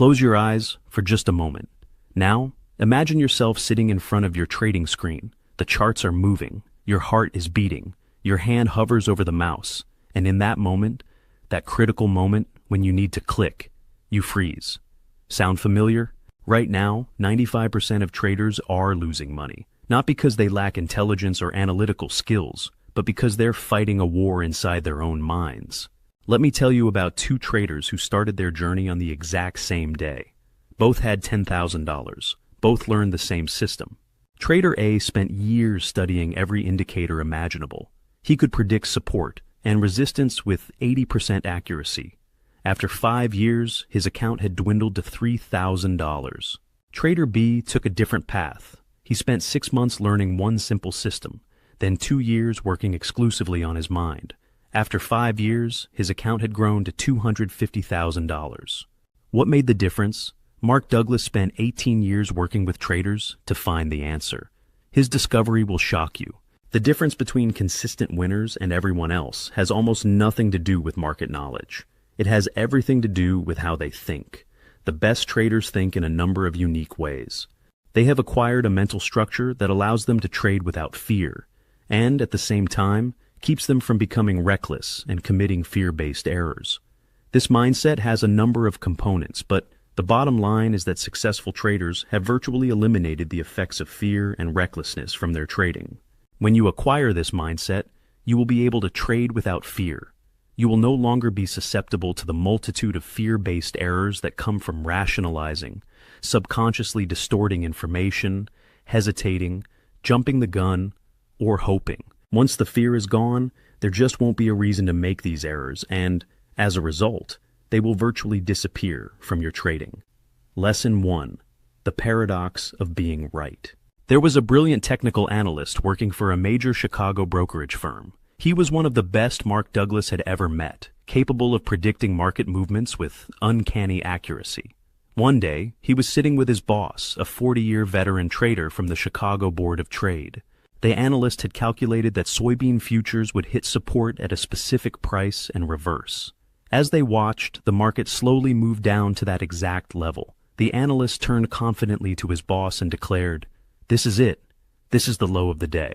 Close your eyes for just a moment. Now, imagine yourself sitting in front of your trading screen. The charts are moving, your heart is beating, your hand hovers over the mouse, and in that moment, that critical moment when you need to click, you freeze. Sound familiar? Right now, 95% of traders are losing money, not because they lack intelligence or analytical skills, but because they're fighting a war inside their own minds. Let me tell you about two traders who started their journey on the exact same day. Both had $10,000. Both learned the same system. Trader A spent years studying every indicator imaginable. He could predict support and resistance with 80% accuracy. After 5 years, his account had dwindled to $3,000. Trader B took a different path. He spent 6 months learning one simple system, then 2 years working exclusively on his mind. After 5 years, his account had grown to $250,000. What made the difference? Markdouglas spent 18 years working with traders to find the answer. His discovery will shock you. The difference between consistent winners and everyone else has almost nothing to do with market knowledge. It has everything to do with how they think. The best traders think in a number of unique ways. They have acquired a mental structure that allows them to trade without fear, and at the same time, keeps them from becoming reckless and committing fear-based errors. This mindset has a number of components, but the bottom line is that successful traders have virtually eliminated the effects of fear and recklessness from their trading. When you acquire this mindset, you will be able to trade without fear. You will no longer be susceptible to the multitude of fear-based errors that come from rationalizing, subconsciously distorting information, hesitating, jumping the gun, or hoping. Once the fear is gone, there just won't be a reason to make these errors, and, as a result, they will virtually disappear from your trading. Lesson 1. The paradox of being right. There was a brilliant technical analyst working for a major Chicago brokerage firm. He was one of the best Markdouglas had ever met, capable of predicting market movements with uncanny accuracy. One day, he was sitting with his boss, a 40-year veteran trader from the Chicago Board of Trade. The analyst had calculated that soybean futures would hit support at a specific price and reverse. As they watched, the market slowly moved down to that exact level. The analyst turned confidently to his boss and declared, "This is it. This is the low of the day."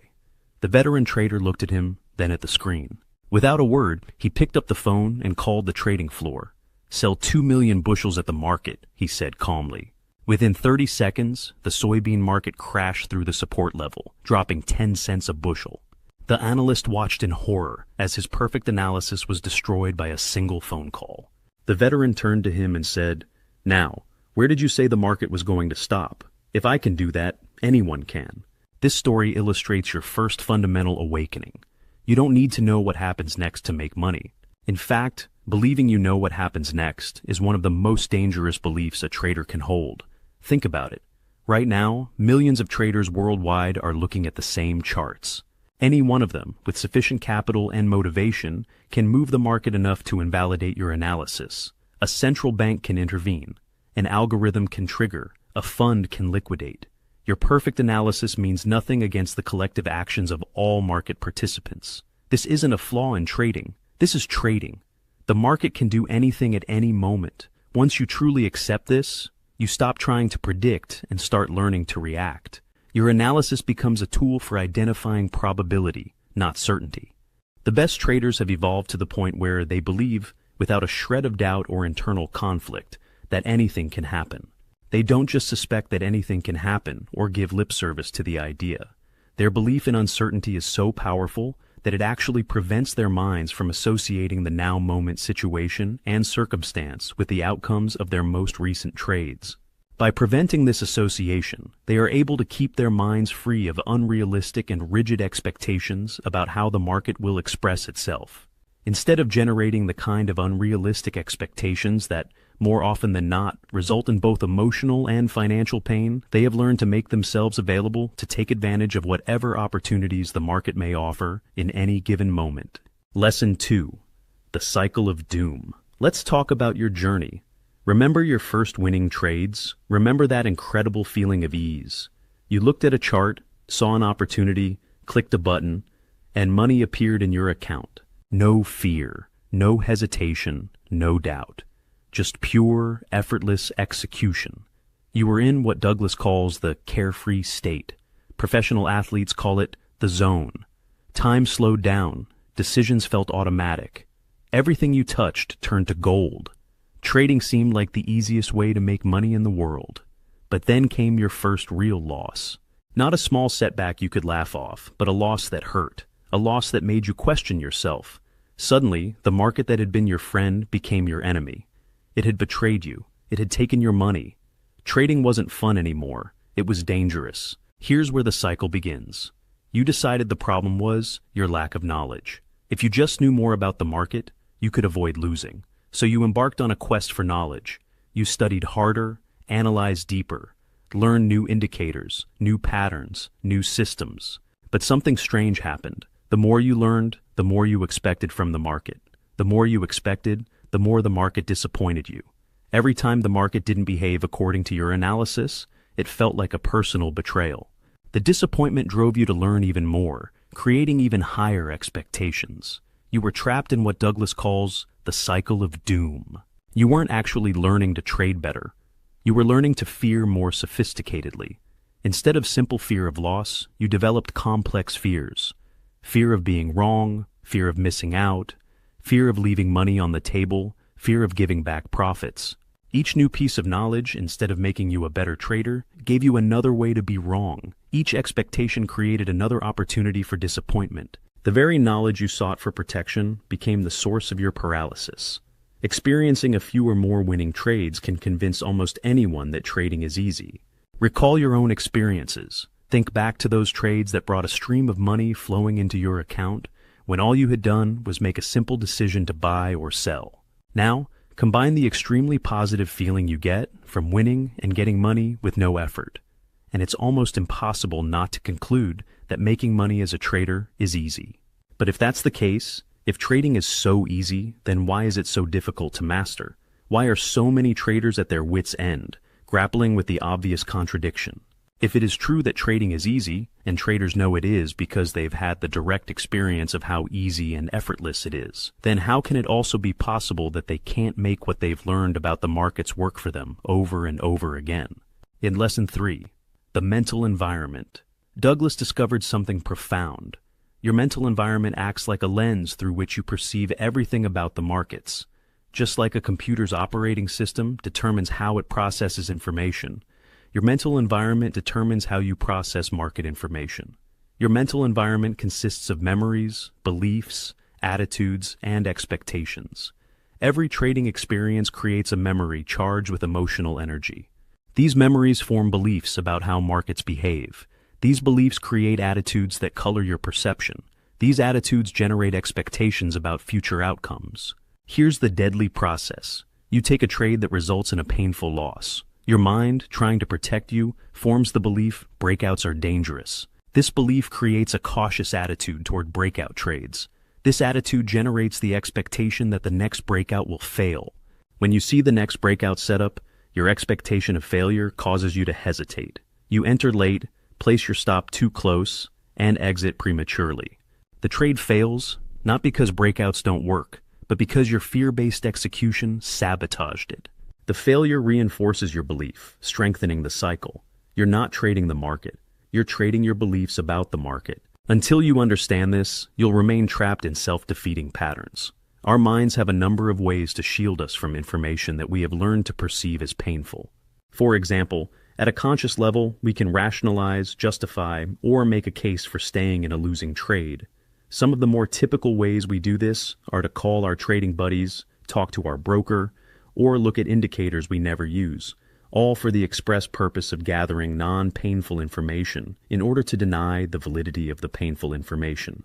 The veteran trader looked at him, then at the screen. Without a word, he picked up the phone and called the trading floor. "Sell 2 million bushels at the market," he said calmly. Within 30 seconds, the soybean market crashed through the support level, dropping 10 cents a bushel. The analyst watched in horror as his perfect analysis was destroyed by a single phone call. The veteran turned to him and said, "Now, where did you say the market was going to stop? If I can do that, anyone can." This story illustrates your first fundamental awakening. You don't need to know what happens next to make money. In fact, believing you know what happens next is one of the most dangerous beliefs a trader can hold. Think about it. Right now, millions of traders worldwide are looking at the same charts. Any one of them, with sufficient capital and motivation, can move the market enough to invalidate your analysis. A central bank can intervene. An algorithm can trigger. A fund can liquidate. Your perfect analysis means nothing against the collective actions of all market participants. This isn't a flaw in trading. This is trading. The market can do anything at any moment. Once you truly accept this, you stop trying to predict and start learning to react. Your analysis becomes a tool for identifying probability, not certainty. The best traders have evolved to the point where they believe, without a shred of doubt or internal conflict, that anything can happen. They don't just suspect that anything can happen or give lip service to the idea. Their belief in uncertainty is so powerful that it actually prevents their minds from associating the now moment situation and circumstance with the outcomes of their most recent trades. By preventing this association, they are able to keep their minds free of unrealistic and rigid expectations about how the market will express itself. Instead of generating the kind of unrealistic expectations that, more often than not, result in both emotional and financial pain, they have learned to make themselves available to take advantage of whatever opportunities the market may offer in any given moment. Lesson 2. The Cycle of Doom. Let's talk about your journey. Remember your first winning trades? Remember that incredible feeling of ease. You looked at a chart, saw an opportunity, clicked a button, and money appeared in your account. No fear, no hesitation, no doubt. just pure, effortless execution. You were in what Douglas calls the carefree state. Professional athletes call it the zone. Time slowed down, decisions felt automatic. Everything you touched turned to gold. Trading seemed like the easiest way to make money in the world. But then came your first real loss. Not a small setback you could laugh off, but a loss that hurt. A loss that made you question yourself. Suddenly, the market that had been your friend became your enemy. It had betrayed you. It had taken your money. Trading wasn't fun anymore. It was dangerous. Here's where the cycle begins. You decided the problem was your lack of knowledge. If you just knew more about the market, you could avoid losing. So you embarked on a quest for knowledge. You studied harder, analyzed deeper, learned new indicators, new patterns, new systems. But something strange happened. The more you learned, the more you expected from the market. The more you expected, the more the market disappointed you. Every time the market didn't behave according to your analysis, it felt like a personal betrayal. The disappointment drove you to learn even more, creating even higher expectations. You were trapped in what Douglas calls the cycle of doom. You weren't actually learning to trade better. You were learning to fear more sophisticatedly. Instead of simple fear of loss, you developed complex fears. Fear of being wrong, fear of missing out, fear of leaving money on the table, fear of giving back profits. Each new piece of knowledge, instead of making you a better trader, gave you another way to be wrong. Each expectation created another opportunity for disappointment. The very knowledge you sought for protection became the source of your paralysis. Experiencing a few or more winning trades can convince almost anyone that trading is easy. Recall your own experiences. Think back to those trades that brought a stream of money flowing into your account when all you had done was make a simple decision to buy or sell. Now, combine the extremely positive feeling you get from winning and getting money with no effort. And it's almost impossible not to conclude that making money as a trader is easy. But if that's the case, if trading is so easy, then why is it so difficult to master? Why are so many traders at their wits' end, grappling with the obvious contradiction? If it is true that trading is easy, and traders know it is because they've had the direct experience of how easy and effortless it is, then how can it also be possible that they can't make what they've learned about the markets work for them over and over again? In Lesson 3, the mental environment, Douglas discovered something profound. Your mental environment acts like a lens through which you perceive everything about the markets. Just like a computer's operating system determines how it processes information, your mental environment determines how you process market information. Your mental environment consists of memories, beliefs, attitudes, and expectations. Every trading experience creates a memory charged with emotional energy. These memories form beliefs about how markets behave. These beliefs create attitudes that color your perception. These attitudes generate expectations about future outcomes. Here's the deadly process. You take a trade that results in a painful loss. Your mind, trying to protect you, forms the belief breakouts are dangerous. This belief creates a cautious attitude toward breakout trades. This attitude generates the expectation that the next breakout will fail. When you see the next breakout setup, your expectation of failure causes you to hesitate. You enter late, place your stop too close, and exit prematurely. The trade fails, not because breakouts don't work, but because your fear-based execution sabotaged it. The failure reinforces your belief, strengthening the cycle. You're not trading the market. You're trading your beliefs about the market. Until you understand this, you'll remain trapped in self-defeating patterns. Our minds have a number of ways to shield us from information that we have learned to perceive as painful. For example, at a conscious level, we can rationalize, justify, or make a case for staying in a losing trade. Some of the more typical ways we do this are to call our trading buddies, talk to our broker, or look at indicators we never use, all for the express purpose of gathering non-painful information in order to deny the validity of the painful information.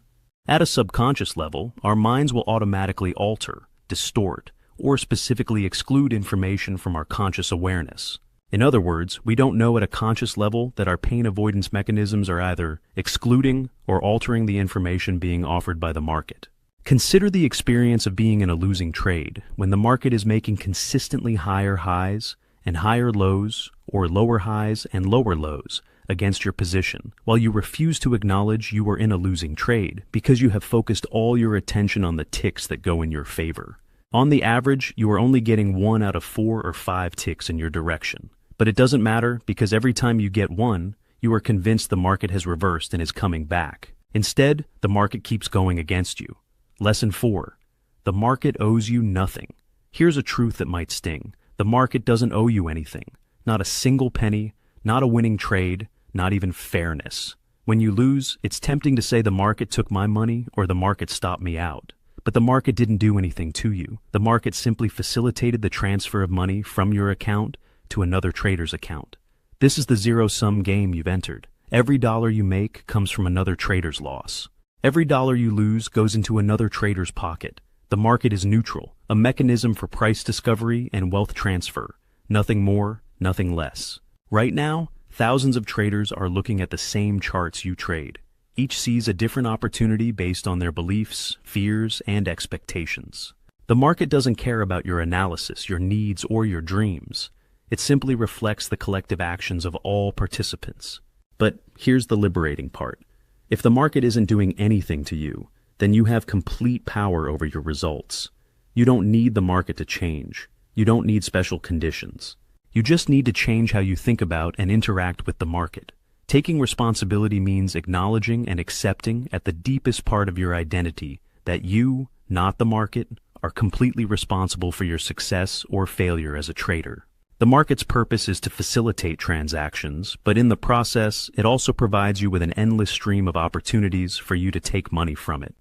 At a subconscious level, our minds will automatically alter, distort, or specifically exclude information from our conscious awareness. In other words, we don't know at a conscious level that our pain avoidance mechanisms are either excluding or altering the information being offered by the market. Consider the experience of being in a losing trade when the market is making consistently higher highs and higher lows, or lower highs and lower lows against your position, while you refuse to acknowledge you are in a losing trade because you have focused all your attention on the ticks that go in your favor. On the average, you are only getting 1 out of 4 or 5 ticks in your direction. But it doesn't matter because every time you get one, you are convinced the market has reversed and is coming back. Instead, the market keeps going against you. Lesson 4. The market owes you nothing. Here's a truth that might sting. The market doesn't owe you anything. Not a single penny, not a winning trade, not even fairness. When you lose, it's tempting to say the market took my money or the market stopped me out. But the market didn't do anything to you. The market simply facilitated the transfer of money from your account to another trader's account. This is the zero-sum game you've entered. Every dollar you make comes from another trader's loss. Every dollar you lose goes into another trader's pocket. The market is neutral, a mechanism for price discovery and wealth transfer. Nothing more, nothing less. Right now, thousands of traders are looking at the same charts you trade. Each sees a different opportunity based on their beliefs, fears, and expectations. The market doesn't care about your analysis, your needs, or your dreams. It simply reflects the collective actions of all participants. But here's the liberating part. If the market isn't doing anything to you, then you have complete power over your results. You don't need the market to change. You don't need special conditions. You just need to change how you think about and interact with the market. Taking responsibility means acknowledging and accepting at the deepest part of your identity that you, not the market, are completely responsible for your success or failure as a trader. The market's purpose is to facilitate transactions, but in the process, it also provides you with an endless stream of opportunities for you to take money from it.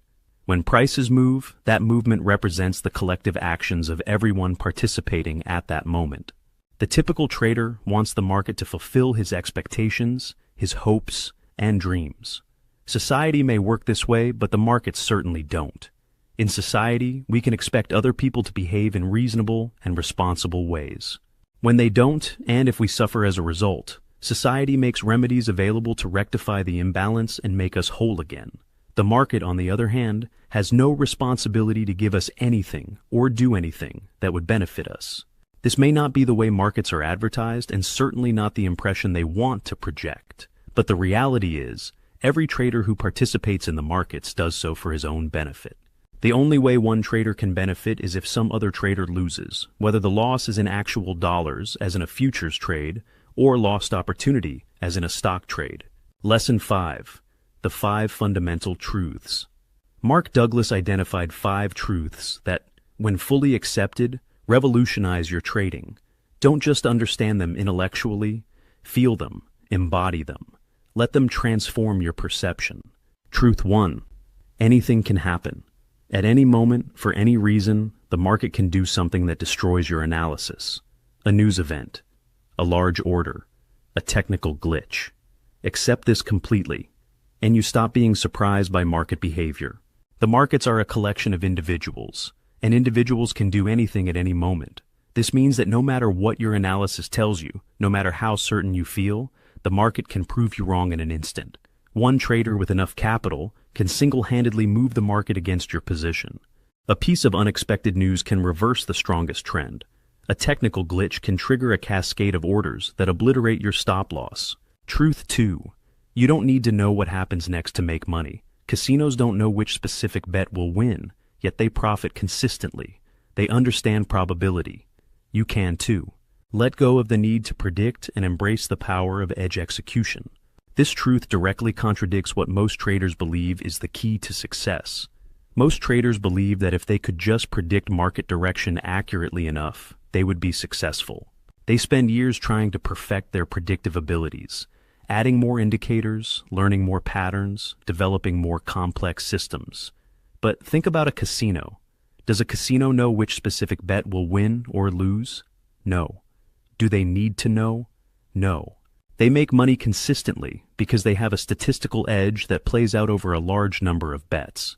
When prices move, that movement represents the collective actions of everyone participating at that moment. The typical trader wants the market to fulfill his expectations, his hopes, and dreams. Society may work this way, but the markets certainly don't. In society, we can expect other people to behave in reasonable and responsible ways. When they don't, and if we suffer as a result, society makes remedies available to rectify the imbalance and make us whole again. The market, on the other hand, has no responsibility to give us anything or do anything that would benefit us. This may not be the way markets are advertised and certainly not the impression they want to project. But the reality is, every trader who participates in the markets does so for his own benefit. The only way one trader can benefit is if some other trader loses, whether the loss is in actual dollars, as in a futures trade, or lost opportunity, as in a stock trade. Lesson 5. The 5 Fundamental Truths. Markdouglas identified 5 truths that, when fully accepted, revolutionize your trading. Don't just understand them intellectually, feel them, embody them. Let them transform your perception. Truth 1. Anything can happen. At any moment, for any reason, the market can do something that destroys your analysis. A news event, a large order, a technical glitch. Accept this completely, and you stop being surprised by market behavior. The markets are a collection of individuals, and individuals can do anything at any moment. This means that no matter what your analysis tells you, no matter how certain you feel, the market can prove you wrong in an instant. One trader with enough capital can single-handedly move the market against your position. A piece of unexpected news can reverse the strongest trend. A technical glitch can trigger a cascade of orders that obliterate your stop loss. Truth 2. You don't need to know what happens next to make money. Casinos don't know which specific bet will win, yet they profit consistently. They understand probability. You can too. Let go of the need to predict and embrace the power of edge execution. This truth directly contradicts what most traders believe is the key to success. Most traders believe that if they could just predict market direction accurately enough, they would be successful. They spend years trying to perfect their predictive abilities, adding more indicators, learning more patterns, developing more complex systems. But think about a casino. Does a casino know which specific bet will win or lose? No. Do they need to know? No. They make money consistently because they have a statistical edge that plays out over a large number of bets.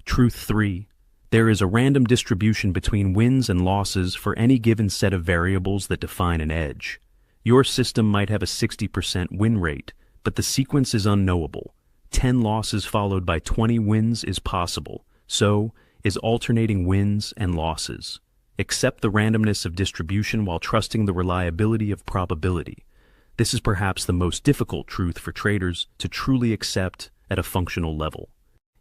Truth 3. There is a random distribution between wins and losses for any given set of variables that define an edge. Your system might have a 60% win rate, but the sequence is unknowable. 10 losses followed by 20 wins is possible. So is alternating wins and losses. Accept the randomness of distribution while trusting the reliability of probability. This is perhaps the most difficult truth for traders to truly accept at a functional level.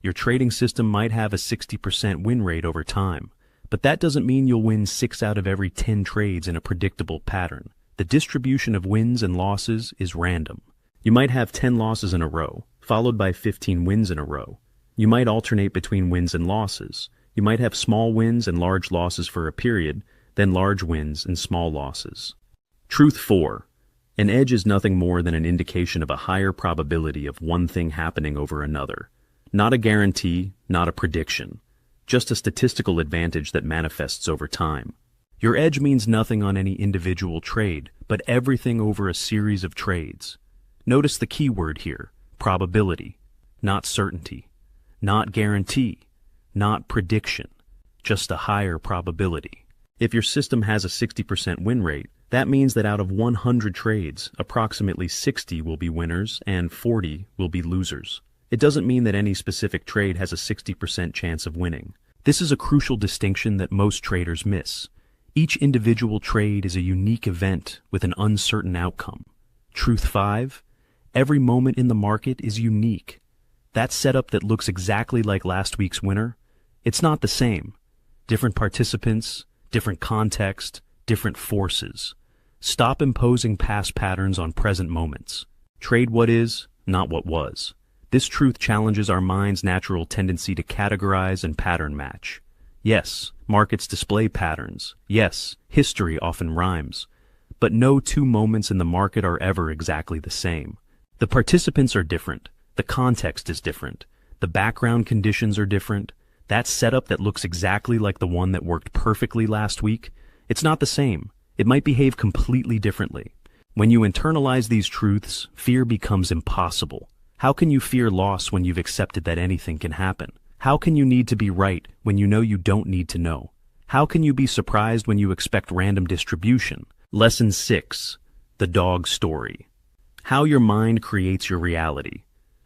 Your trading system might have a 60% win rate over time, But that doesn't mean you'll win 6 out of every 10 trades in a predictable pattern. The distribution of wins and losses is random. You might have 10 losses in a row, followed by 15 wins in a row. You might alternate between wins and losses. You might have small wins and large losses for a period, then large wins and small losses. Truth 4. An edge is nothing more than an indication of a higher probability of one thing happening over another. Not a guarantee, not a prediction. Just a statistical advantage that manifests over time. Your edge means nothing on any individual trade, but everything over a series of trades. Notice the key word here, probability, not certainty, not guarantee, not prediction, just a higher probability. If your system has a 60% win rate, that means that out of 100 trades, approximately 60 will be winners and 40 will be losers. It doesn't mean that any specific trade has a 60% chance of winning. This is a crucial distinction that most traders miss. Each individual trade is a unique event with an uncertain outcome. Truth 5. Every moment in the market is unique. That setup that looks exactly like last week's winner, it's not the same. Different participants, different context, different forces. Stop imposing past patterns on present moments. Trade what is, not what was. This truth challenges our mind's natural tendency to categorize and pattern match. Yes, markets display patterns. Yes, history often rhymes. But no 2 moments in the market are ever exactly the same. The participants are different. The context is different. The background conditions are different. That setup that looks exactly like the one that worked perfectly last week, it's not the same. It might behave completely differently. When you internalize these truths, fear becomes impossible. How can you fear loss when you've accepted that anything can happen? How can you need to be right when you know you don't need to know? How can you be surprised when you expect random distribution? Lesson 6. The dog story. How your mind creates your reality.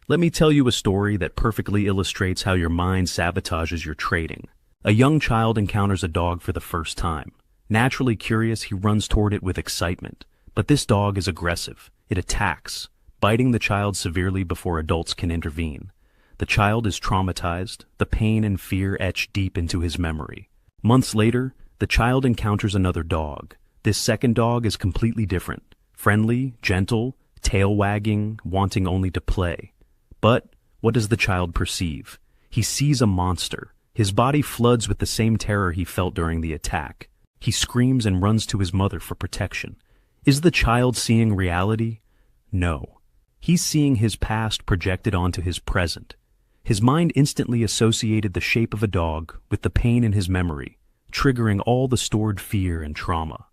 Let me tell you a story that perfectly illustrates how your mind sabotages your trading. A young child encounters a dog for the first time. Naturally curious, he runs toward it with excitement. But this dog is aggressive. It attacks, biting the child severely before adults can intervene. The child is traumatized, the pain and fear etch deep into his memory. Months later, the child encounters another dog. This second dog is completely different. Friendly, gentle, tail wagging, wanting only to play. But what does the child perceive? He sees a monster. His body floods with the same terror he felt during the attack. He screams and runs to his mother for protection. Is the child seeing reality? No. He's seeing his past projected onto his present. His mind instantly associated the shape of a dog with the pain in his memory, triggering all the stored fear and trauma.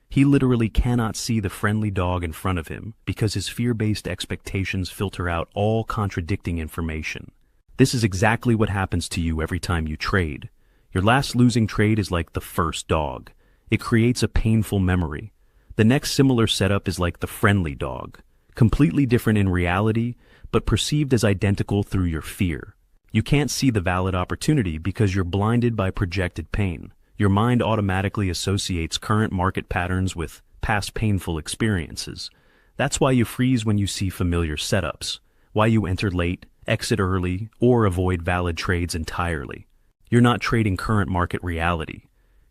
He literally cannot see the friendly dog in front of him because his fear-based expectations filter out all contradicting information. This is exactly what happens to you every time you trade. Your last losing trade is like the first dog. It creates a painful memory. The next similar setup is like the friendly dog. Completely different in reality, but perceived as identical through your fear. You can't see the valid opportunity because you're blinded by projected pain. Your mind automatically associates current market patterns with past painful experiences. That's why you freeze when you see familiar setups, why you enter late, exit early, or avoid valid trades entirely. You're not trading current market reality.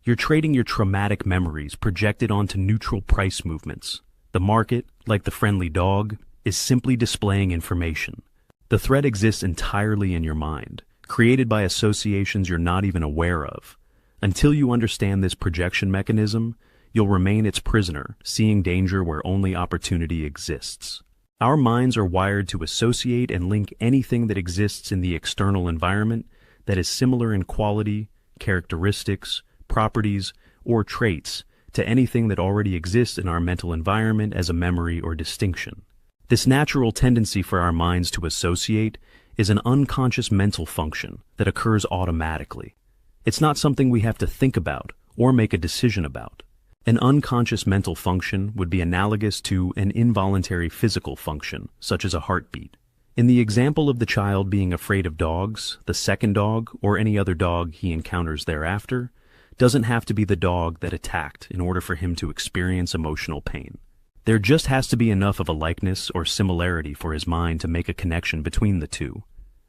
You're trading your traumatic memories projected onto neutral price movements. The market, like the friendly dog, is simply displaying information. The threat exists entirely in your mind, created by associations you're not even aware of. Until you understand this projection mechanism, you'll remain its prisoner, seeing danger where only opportunity exists. Our minds are wired to associate and link anything that exists in the external environment that is similar in quality, characteristics, properties, or traits to anything that already exists in our mental environment as a memory or distinction. This natural tendency for our minds to associate is an unconscious mental function that occurs automatically. It's not something we have to think about or make a decision about. An unconscious mental function would be analogous to an involuntary physical function, such as a heartbeat. In the example of the child being afraid of dogs, the second dog, or any other dog he encounters thereafter, doesn't have to be the dog that attacked in order for him to experience emotional pain. There just has to be enough of a likeness or similarity for his mind to make a connection between the two.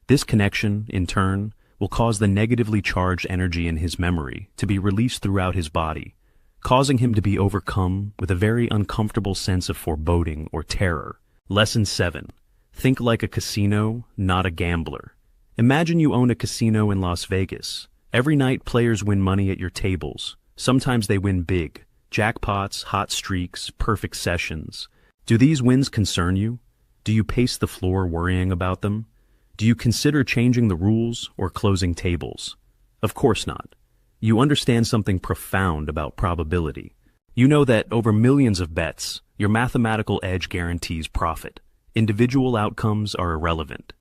This connection, in turn, will cause the negatively charged energy in his memory to be released throughout his body, causing him to be overcome with a very uncomfortable sense of foreboding or terror. Lesson 7. Think like a casino, not a gambler. Imagine you own a casino in Las Vegas. Every night players win money at your tables. Sometimes they win big. Jackpots, hot streaks, perfect sessions. Do these wins concern you? Do you pace the floor worrying about them? Do you consider changing the rules or closing tables? Of course not. You understand something profound about probability. You know that over millions of bets, your mathematical edge guarantees profit. Individual outcomes are irrelevant.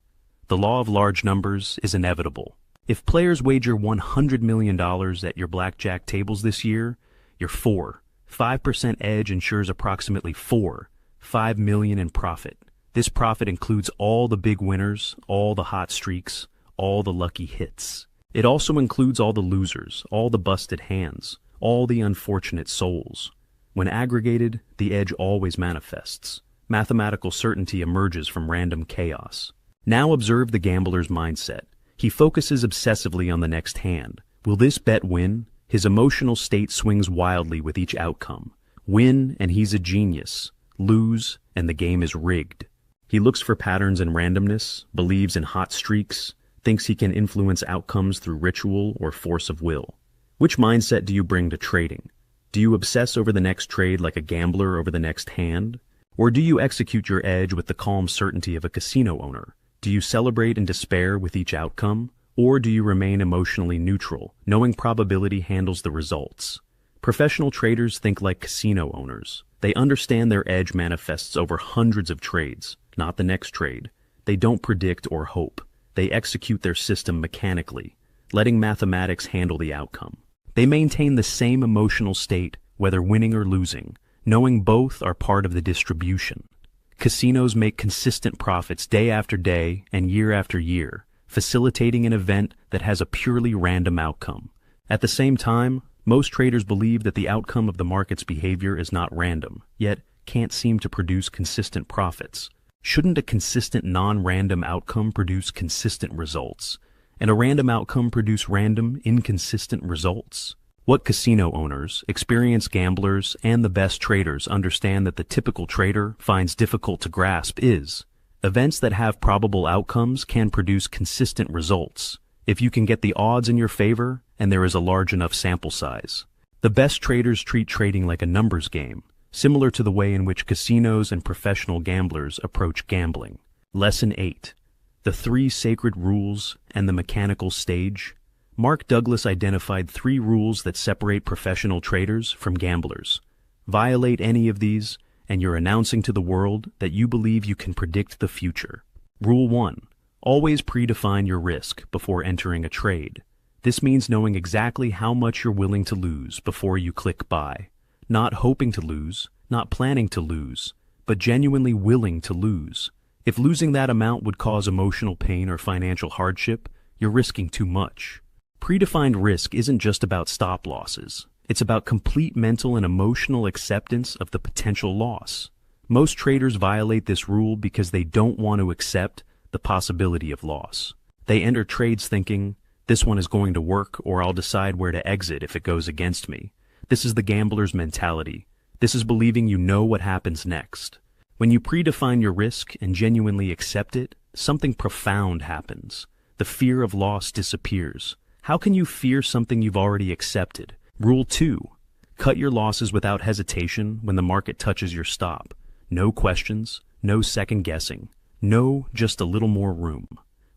The law of large numbers is inevitable. If players wager $100 million at your blackjack tables this year, your 5% edge ensures approximately $5 million in profit. This profit includes all the big winners, all the hot streaks, all the lucky hits. It also includes all the losers, all the busted hands, all the unfortunate souls. When aggregated, the edge always manifests. Mathematical certainty emerges from random chaos. Now observe the gambler's mindset. He focuses obsessively on the next hand. Will this bet win? His emotional state swings wildly with each outcome. Win, and he's a genius. Lose, and the game is rigged. He looks for patterns in randomness, believes in hot streaks, thinks he can influence outcomes through ritual or force of will. Which mindset do you bring to trading? Do you obsess over the next trade like a gambler over the next hand? Or do you execute your edge with the calm certainty of a casino owner? Do you celebrate in despair with each outcome? Or do you remain emotionally neutral, knowing probability handles the results? Professional traders think like casino owners. They understand their edge manifests over hundreds of trades, not the next trade. They don't predict or hope. They execute their system mechanically, letting mathematics handle the outcome. They maintain the same emotional state, whether winning or losing, knowing both are part of the distribution. Casinos make consistent profits day after day and year after year, facilitating an event that has a purely random outcome. At the same time, most traders believe that the outcome of the market's behavior is not random, yet can't seem to produce consistent profits. Shouldn't a consistent non-random outcome produce consistent results, and a random outcome produce random, inconsistent results? What casino owners, experienced gamblers, and the best traders understand that the typical trader finds difficult to grasp is, events that have probable outcomes can produce consistent results, if you can get the odds in your favor and there is a large enough sample size. The best traders treat trading like a numbers game, similar to the way in which casinos and professional gamblers approach gambling. Lesson 8. The 3 sacred rules and the mechanical stage. Markdouglas identified 3 rules that separate professional traders from gamblers. Violate any of these, and you're announcing to the world that you believe you can predict the future. Rule 1. Always predefine your risk before entering a trade. This means knowing exactly how much you're willing to lose before you click buy. Not hoping to lose, not planning to lose, but genuinely willing to lose. If losing that amount would cause emotional pain or financial hardship, you're risking too much. Predefined risk isn't just about stop losses. It's about complete mental and emotional acceptance of the potential loss. Most traders violate this rule because they don't want to accept the possibility of loss. They enter trades thinking, this one is going to work or I'll decide where to exit if it goes against me. This is the gambler's mentality. This is believing you know what happens next. When you predefine your risk and genuinely accept it, something profound happens. The fear of loss disappears. How can you fear something you've already accepted? Rule 2. Cut your losses without hesitation when the market touches your stop. No questions, no second guessing. No, just a little more room.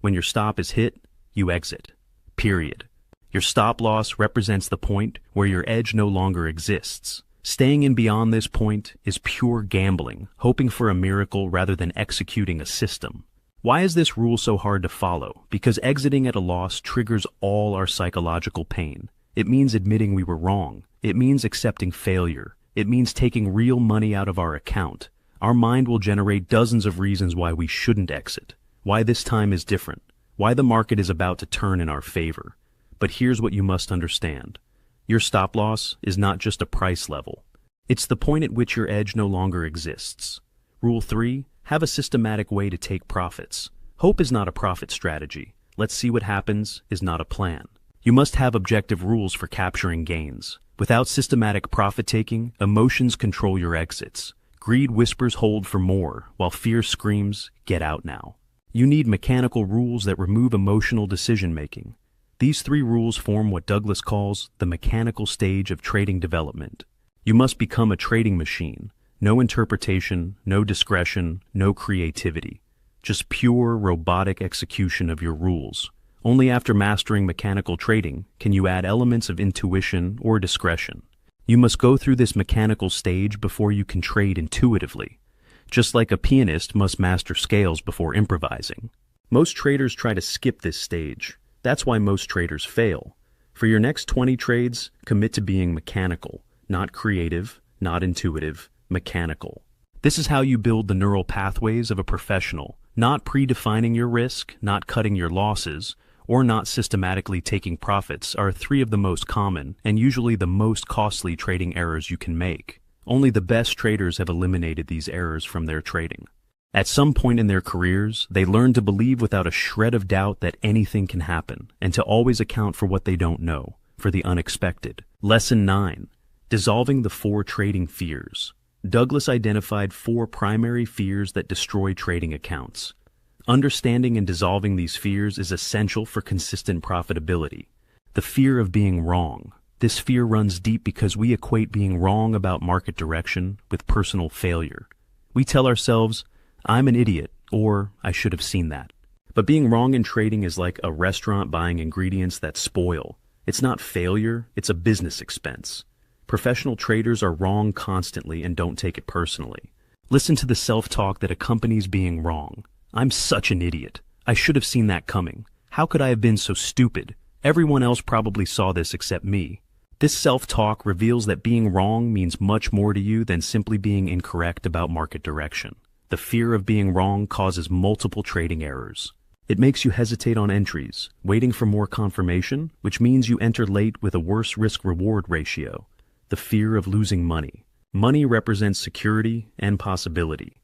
When your stop is hit, you exit. Period. Your stop loss represents the point where your edge no longer exists. Staying in beyond this point is pure gambling, hoping for a miracle rather than executing a system. Why is this rule so hard to follow? Because exiting at a loss triggers all our psychological pain. It means admitting we were wrong. It means accepting failure. It means taking real money out of our account. Our mind will generate dozens of reasons why we shouldn't exit, why this time is different, why the market is about to turn in our favor. But here's what you must understand. Your stop loss is not just a price level. It's the point at which your edge no longer exists. Rule 3. Have a systematic way to take profits. Hope is not a profit strategy. let's see what happens is not a plan. You must have objective rules for capturing gains. Without systematic profit-taking, emotions control your exits. Greed whispers hold for more, while fear screams, get out now. You need mechanical rules that remove emotional decision-making. These 3 rules form what Douglas calls the mechanical stage of trading development. You must become a trading machine. No interpretation, no discretion, no creativity. Just pure, robotic execution of your rules. Only after mastering mechanical trading can you add elements of intuition or discretion. You must go through this mechanical stage before you can trade intuitively, just like a pianist must master scales before improvising. Most traders try to skip this stage. That's why most traders fail. For your next 20 trades, commit to being mechanical, not creative, not intuitive, mechanical. This is how you build the neural pathways of a professional, not predefining your risk, not cutting your losses, or not systematically taking profits are 3 of the most common and usually the most costly trading errors you can make. Only the best traders have eliminated these errors from their trading. At some point in their careers, they learn to believe without a shred of doubt that anything can happen and to always account for what they don't know, for the unexpected. Lesson 9. Dissolving the 4 trading fears. Douglas identified 4 primary fears that destroy trading accounts. Understanding and dissolving these fears is essential for consistent profitability. The fear of being wrong. This fear runs deep because we equate being wrong about market direction with personal failure. We tell ourselves, I'm an idiot, or I should have seen that. But being wrong in trading is like a restaurant buying ingredients that spoil. It's not failure, it's a business expense. Professional traders are wrong constantly and don't take it personally. Listen to the self-talk that accompanies being wrong. I'm such an idiot. I should have seen that coming. How could I have been so stupid? Everyone else probably saw this except me. This self-talk reveals that being wrong means much more to you than simply being incorrect about market direction. The fear of being wrong causes multiple trading errors. It makes you hesitate on entries, waiting for more confirmation, which means you enter late with a worse risk-reward ratio. The fear of losing money. Money represents security and possibility.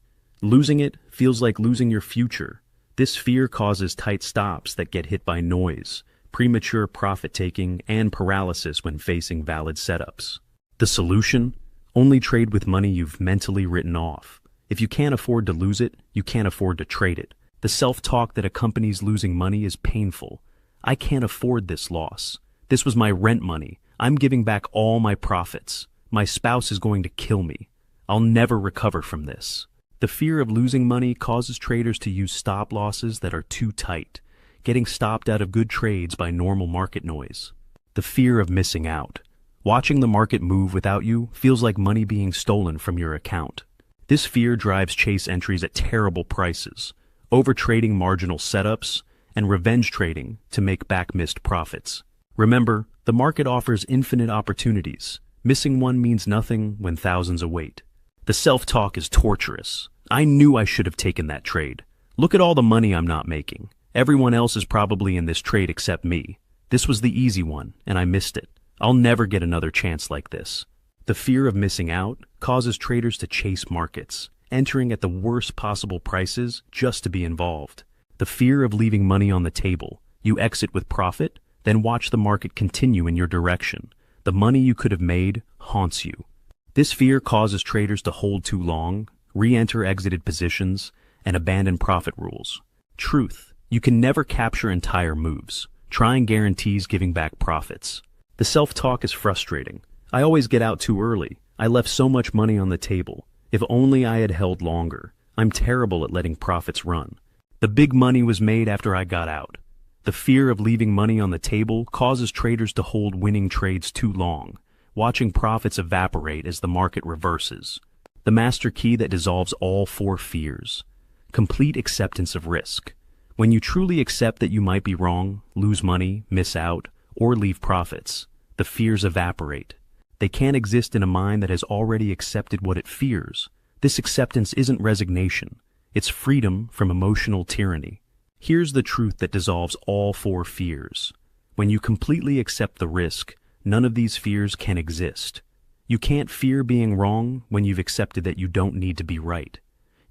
Losing it feels like losing your future. This fear causes tight stops that get hit by noise, premature profit-taking, and paralysis when facing valid setups. The solution? Only trade with money you've mentally written off. If you can't afford to lose it, you can't afford to trade it. The self-talk that accompanies losing money is painful. I can't afford this loss. This was my rent money. I'm giving back all my profits. My spouse is going to kill me. I'll never recover from this. The fear of losing money causes traders to use stop losses that are too tight, getting stopped out of good trades by normal market noise. The fear of missing out. Watching the market move without you feels like money being stolen from your account. This fear drives chase entries at terrible prices, overtrading marginal setups, and revenge trading to make back missed profits. Remember, the market offers infinite opportunities. Missing one means nothing when thousands await. The self-talk is torturous. I knew I should have taken that trade. Look at all the money I'm not making. Everyone else is probably in this trade except me. This was the easy one, and I missed it. I'll never get another chance like this. The fear of missing out causes traders to chase markets, entering at the worst possible prices just to be involved. The fear of leaving money on the table. You exit with profit, then watch the market continue in your direction. The money you could have made haunts you. This fear causes traders to hold too long, re-enter exited positions, and abandon profit rules. Truth: you can never capture entire moves. Trying guarantees giving back profits. The self-talk is frustrating. I always get out too early. I left so much money on the table. If only I had held longer. I'm terrible at letting profits run. The big money was made after I got out. The fear of leaving money on the table causes traders to hold winning trades too long, watching profits evaporate as the market reverses. The master key that dissolves all 4 fears. Complete acceptance of risk. When you truly accept that you might be wrong, lose money, miss out, or leave profits, the fears evaporate. They can't exist in a mind that has already accepted what it fears. This acceptance isn't resignation. It's freedom from emotional tyranny. Here's the truth that dissolves all 4 fears. When you completely accept the risk, none of these fears can exist. You can't fear being wrong when you've accepted that you don't need to be right.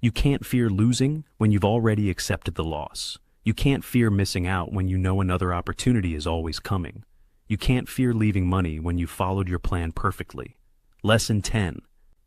You can't fear losing when you've already accepted the loss. You can't fear missing out when you know another opportunity is always coming. You can't fear leaving money when you followed your plan perfectly. Lesson 10.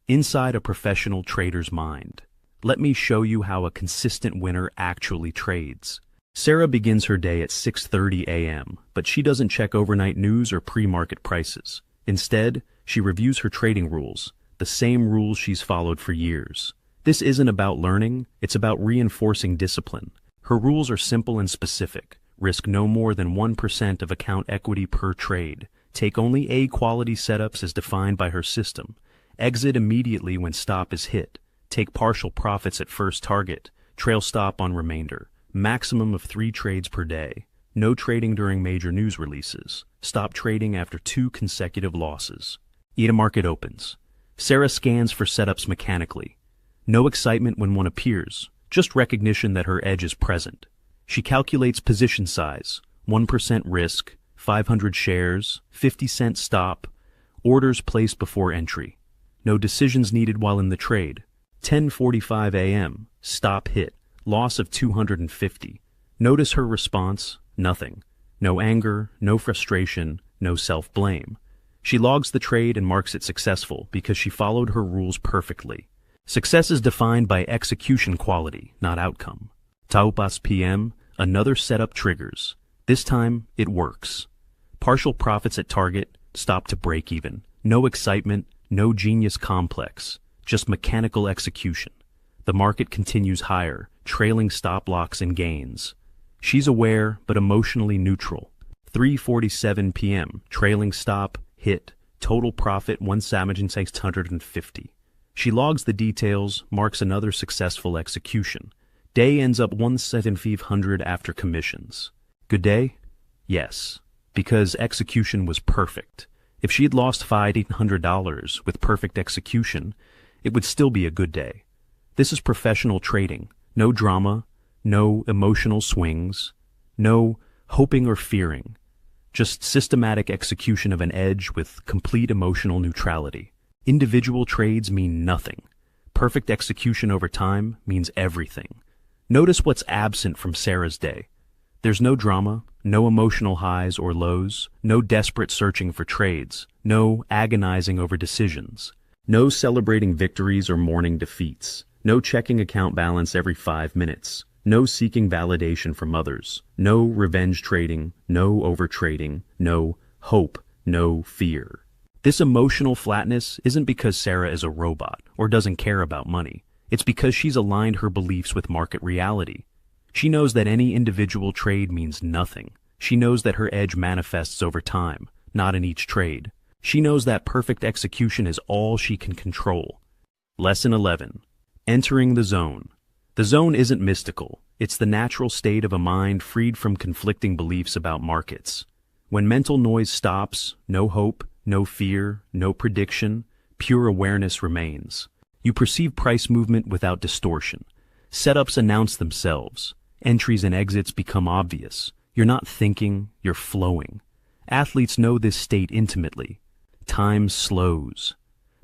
Inside a professional trader's mind. Let me show you how a consistent winner actually trades. Sarah begins her day at 6:30 a.m., but she doesn't check overnight news or pre-market prices. Instead, she reviews her trading rules, the same rules she's followed for years. This isn't about learning, it's about reinforcing discipline. Her rules are simple and specific. Risk no more than 1% of account equity per trade. Take only A-quality setups as defined by her system. Exit immediately when stop is hit. Take partial profits at first target. Trail stop on remainder. Maximum of 3 trades per day. No trading during major news releases. Stop trading after 2 consecutive losses. Eat a market opens. Sarah scans for setups mechanically. No excitement when one appears, just recognition that her edge is present. She calculates position size, 1% risk, 500 shares, 50-cent stop, orders placed before entry. No decisions needed while in the trade. 10:45 a.m., stop hit, loss of 250. Notice her response, nothing. No anger, no frustration, no self-blame. She logs the trade and marks it successful because she followed her rules perfectly. Success is defined by execution quality, not outcome. Taupas PM, another setup triggers. This time, it works. Partial profits at target, stop to break even. No excitement, no genius complex, just mechanical execution. The market continues higher, trailing stop locks and gains. She's aware, but emotionally neutral. 3:47 p.m., trailing stop, hit, total profit 1,650. She logs the details, marks another successful execution. Day ends up 1,700 after commissions. Good day? Yes, because execution was perfect. If she had lost $500 with perfect execution, it would still be a good day. This is professional trading. No drama, no emotional swings, no hoping or fearing. Just systematic execution of an edge with complete emotional neutrality. Individual trades mean nothing. Perfect execution over time means everything. Notice what's absent from Sarah's day. There's no drama, no emotional highs or lows, no desperate searching for trades, no agonizing over decisions, no celebrating victories or mourning defeats, no checking account balance every 5 minutes, no seeking validation from others, no revenge trading, no overtrading, no hope, no fear. This emotional flatness isn't because Sarah is a robot or doesn't care about money. It's because she's aligned her beliefs with market reality. She knows that any individual trade means nothing. She knows that her edge manifests over time, not in each trade. She knows that perfect execution is all she can control. Lesson 11. Entering the zone. The zone isn't mystical. It's the natural state of a mind freed from conflicting beliefs about markets. When mental noise stops, no hope, no fear, no prediction, pure awareness remains. You perceive price movement without distortion. Setups announce themselves. Entries and exits become obvious. You're not thinking, you're flowing. Athletes know this state intimately. Time slows.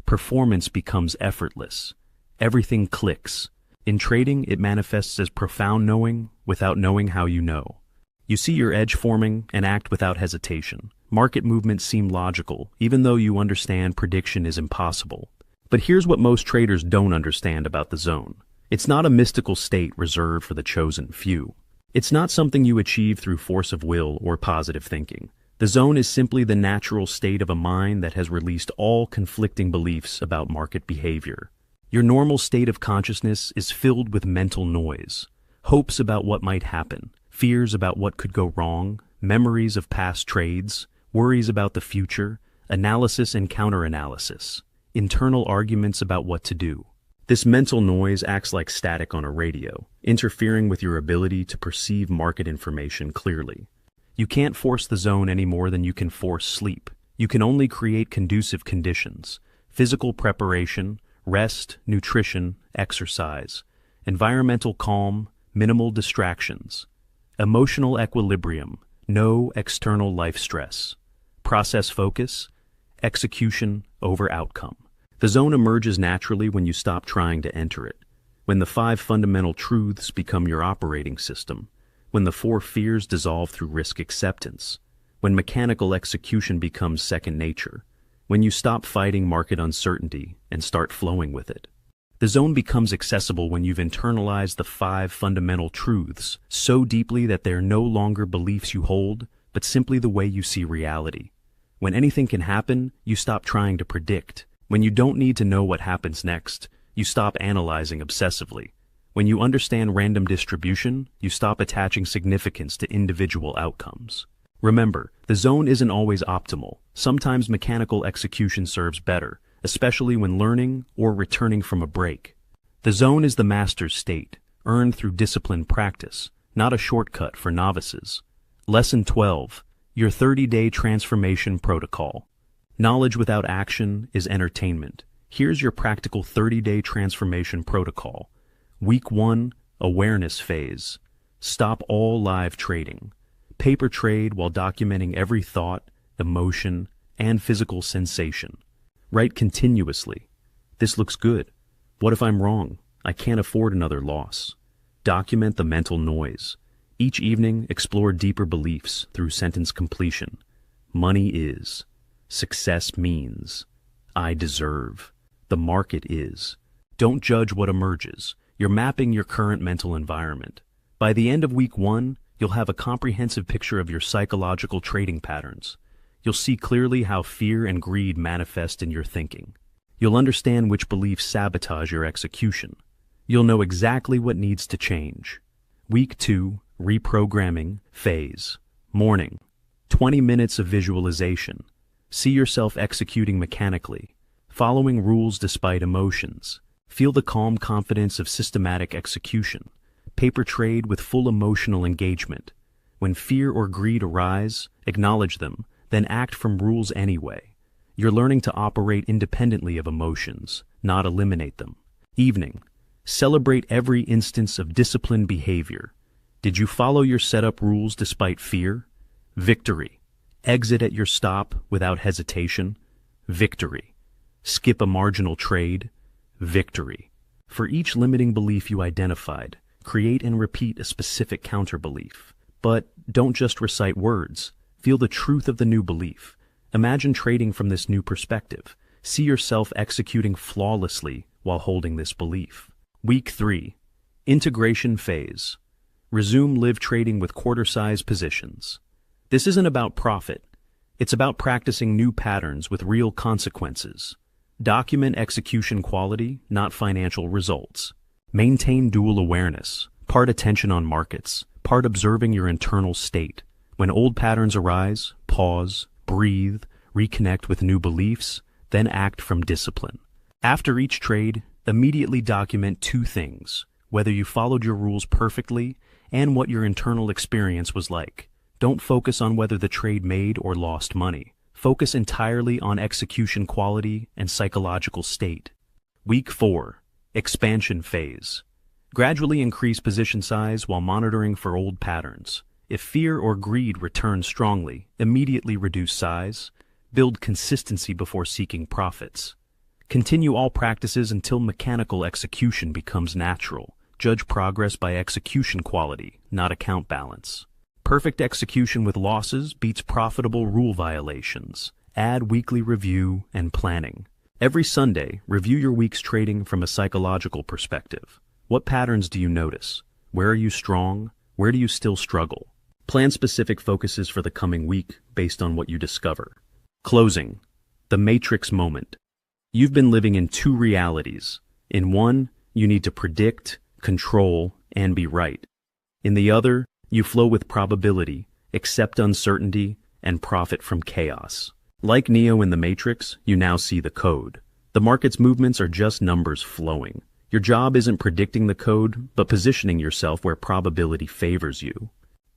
Performance becomes effortless. Everything clicks. In trading, it manifests as profound knowing without knowing how you know. You see your edge forming and act without hesitation. Market movements seem logical, even though you understand prediction is impossible. But here's what most traders don't understand about the zone. It's not a mystical state reserved for the chosen few. It's not something you achieve through force of will or positive thinking. The zone is simply the natural state of a mind that has released all conflicting beliefs about market behavior. Your normal state of consciousness is filled with mental noise, hopes about what might happen, fears about what could go wrong, memories of past trades, worries about the future, analysis and counter-analysis, internal arguments about what to do. This mental noise acts like static on a radio, interfering with your ability to perceive market information clearly. You can't force the zone any more than you can force sleep. You can only create conducive conditions: physical preparation, rest, nutrition, exercise, environmental calm, minimal distractions, emotional equilibrium, no external life stress, process focus, execution over outcome. The zone emerges naturally when you stop trying to enter it, when the 5 fundamental truths become your operating system, when the four fears dissolve through risk acceptance, when mechanical execution becomes second nature, when you stop fighting market uncertainty and start flowing with it. The zone becomes accessible when you've internalized the 5 fundamental truths so deeply that they're no longer beliefs you hold, but simply the way you see reality. When anything can happen, you stop trying to predict. When you don't need to know what happens next, you stop analyzing obsessively. When you understand random distribution, you stop attaching significance to individual outcomes. Remember, the zone isn't always optimal. Sometimes mechanical execution serves better, especially when learning or returning from a break. The zone is the master's state, earned through disciplined practice, not a shortcut for novices. Lesson 12, your 30-day transformation protocol. Knowledge without action is entertainment. Here's your practical 30-day transformation protocol. Week 1, awareness phase. Stop all live trading. Paper trade while documenting every thought, emotion, and physical sensation. Write continuously. This looks good. What if I'm wrong? I can't afford another loss. Document the mental noise. Each evening, explore deeper beliefs through sentence completion. Money is. Success means. I deserve. The market is. Don't judge what emerges. You're mapping your current mental environment. By the end of week 1, you'll have a comprehensive picture of your psychological trading patterns. You'll see clearly how fear and greed manifest in your thinking. You'll understand which beliefs sabotage your execution. You'll know exactly what needs to change. Week 2, reprogramming phase. Morning. 20 minutes of visualization. See yourself executing mechanically, following rules despite emotions. Feel the calm confidence of systematic execution. Paper trade with full emotional engagement. When fear or greed arise, acknowledge them, then act from rules anyway. You're learning to operate independently of emotions, not eliminate them. Evening. Celebrate every instance of disciplined behavior. Did you follow your setup rules despite fear? Victory. Exit at your stop without hesitation. Victory. Skip a marginal trade. Victory. For each limiting belief you identified, create and repeat a specific counterbelief. But don't just recite words. Feel the truth of the new belief. Imagine trading from this new perspective. See yourself executing flawlessly while holding this belief. Week 3. Integration phase. Resume live trading with quarter-size positions. This isn't about profit. It's about practicing new patterns with real consequences. Document execution quality, not financial results. Maintain dual awareness, part attention on markets, part observing your internal state. When old patterns arise, pause, breathe, reconnect with new beliefs, then act from discipline. After each trade, immediately document 2 things: whether you followed your rules perfectly and what your internal experience was like. Don't focus on whether the trade made or lost money. Focus entirely on execution quality and psychological state. Week 4. Expansion phase. Gradually increase position size while monitoring for old patterns. If fear or greed returns strongly, immediately reduce size. Build consistency before seeking profits. Continue all practices until mechanical execution becomes natural. Judge progress by execution quality, not account balance. Perfect execution with losses beats profitable rule violations. Add weekly review and planning. Every Sunday, review your week's trading from a psychological perspective. What patterns do you notice? Where are you strong? Where do you still struggle? Plan specific focuses for the coming week based on what you discover. Closing. The matrix moment. You've been living in 2 realities. In one, you need to predict, control, and be right. In the other, you flow with probability, accept uncertainty, and profit from chaos. Like Neo in the Matrix, you now see the code. The market's movements are just numbers flowing. Your job isn't predicting the code, but positioning yourself where probability favors you.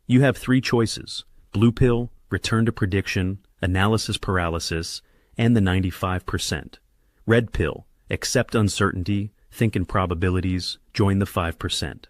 You have 3 choices: blue pill, return to prediction, analysis paralysis, and the 95%. Red pill, accept uncertainty, think in probabilities, join the 5%.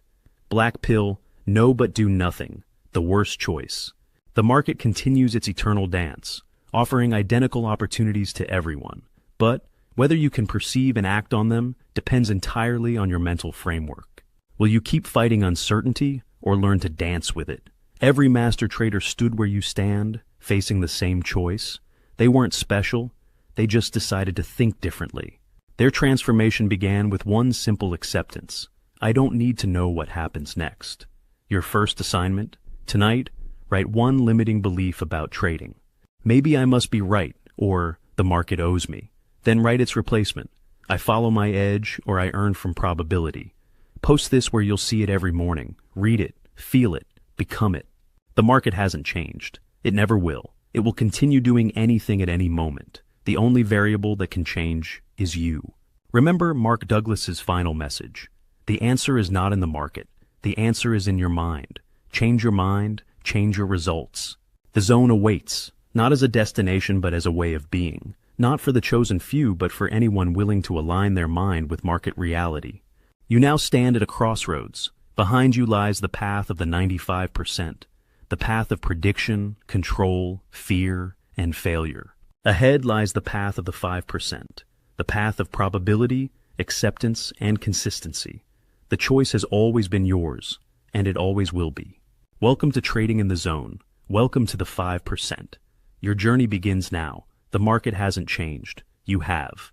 Black pill, know but do nothing, the worst choice. The market continues its eternal dance, offering identical opportunities to everyone. But whether you can perceive and act on them depends entirely on your mental framework. Will you keep fighting uncertainty, or learn to dance with it. Every master trader stood where you stand, facing the same choice. They weren't special, they just decided to think differently. Their transformation began with one simple acceptance. I don't need to know what happens next. Your first assignment? Tonight, write one limiting belief about trading. Maybe I must be right, or the market owes me. Then write its replacement. I follow my edge, or I earn from probability. Post this where you'll see it every morning. Read it, feel it, become it. The market hasn't changed. It never will. It will continue doing anything at any moment. The only variable that can change is you. Remember Mark Douglas's final message. The answer is not in the market. The answer is in your mind. Change your mind, change your results. The zone awaits, not as a destination but as a way of being. Not for the chosen few, but for anyone willing to align their mind with market reality. You now stand at a crossroads. Behind you lies the path of the 95%, the path of prediction, control, fear, and failure. Ahead lies the path of the 5%, the path of probability, acceptance, and consistency. The choice has always been yours, and it always will be. Welcome to Trading in the Zone. Welcome to the 5%. Your journey begins now. The market hasn't changed. You have.